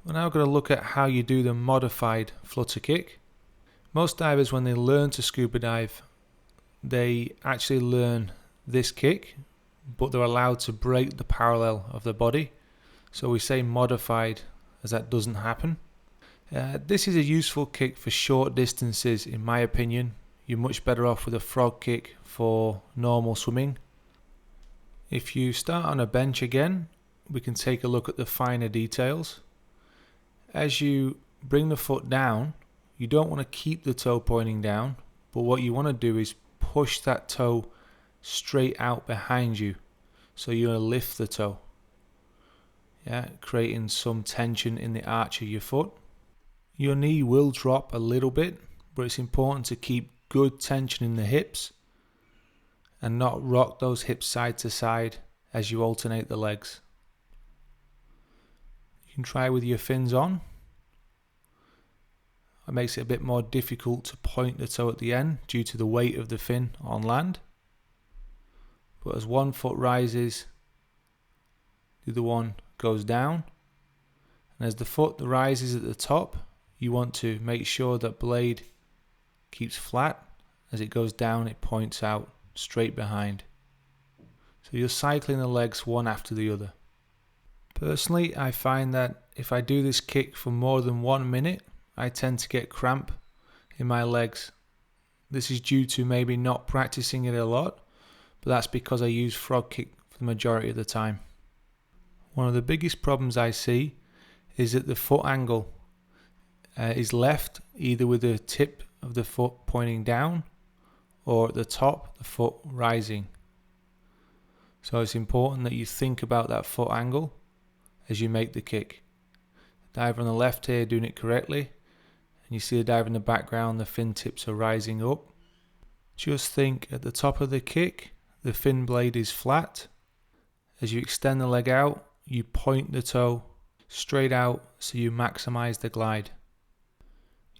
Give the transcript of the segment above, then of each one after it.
We're now going to look at how you do the modified flutter kick. Most divers, when they learn to scuba dive, they actually learn this kick, but they're allowed to break the parallel of the body. So we say modified as that doesn't happen. This is a useful kick for short distances, in my opinion. You're much better off with a frog kick for normal swimming. If you start on a bench again, we can take a look at the finer details. As you bring the foot down, you don't want to keep the toe pointing down, but what you want to do is push that toe straight out behind you. So you're going to lift the toe, creating some tension in the arch of your foot. Your knee will drop a little bit, but it's important to keep good tension in the hips and not rock those hips side to side as you alternate the legs. You can try with your fins on. It makes it a bit more difficult to point the toe at the end due to the weight of the fin on land. But as one foot rises, the other one goes down. And as the foot rises at the top, you want to make sure that blade keeps flat. As it goes down, it points out straight behind. So you're cycling the legs one after the other. Personally, I find that if I do this kick for more than 1 minute, I tend to get cramp in my legs. This is due to maybe not practicing it a lot, but that's because I use frog kick for the majority of the time. One of the biggest problems I see is that the foot angle is left either with the tip of the foot pointing down or at the top, the foot rising. So it's important that you think about that foot angle as you make the kick. The diver on the left here doing it correctly, and you see the diver in the background, the fin tips are rising up. Just think at the top of the kick, the fin blade is flat. As you extend the leg out, you point the toe straight out so you maximize the glide.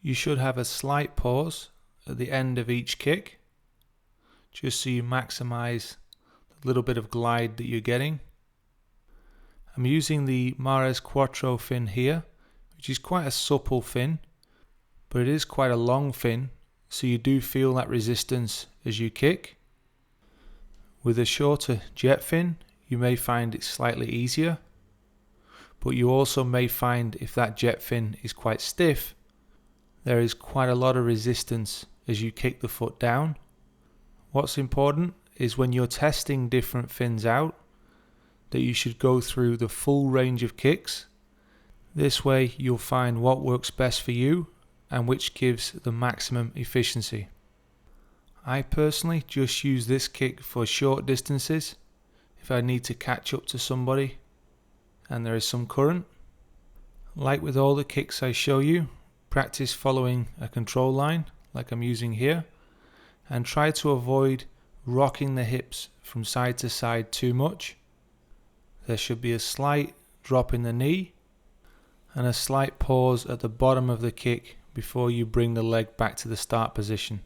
You should have a slight pause at the end of each kick, just so you maximize the little bit of glide that you're getting. I'm using the Mares Quattro fin here, which is quite a supple fin, but it is quite a long fin, so you do feel that resistance as you kick. With a shorter jet fin, you may find it slightly easier, but you also may find if that jet fin is quite stiff, there is quite a lot of resistance as you kick the foot down. What's important is when you're testing different fins out, that you should go through the full range of kicks. This way you'll find what works best for you and which gives the maximum efficiency. I personally just use this kick for short distances if I need to catch up to somebody and there is some current. Like with all the kicks I show you, practice following a control line like I'm using here, and try to avoid rocking the hips from side to side too much. There should be a slight drop in the knee and a slight pause at the bottom of the kick before you bring the leg back to the start position.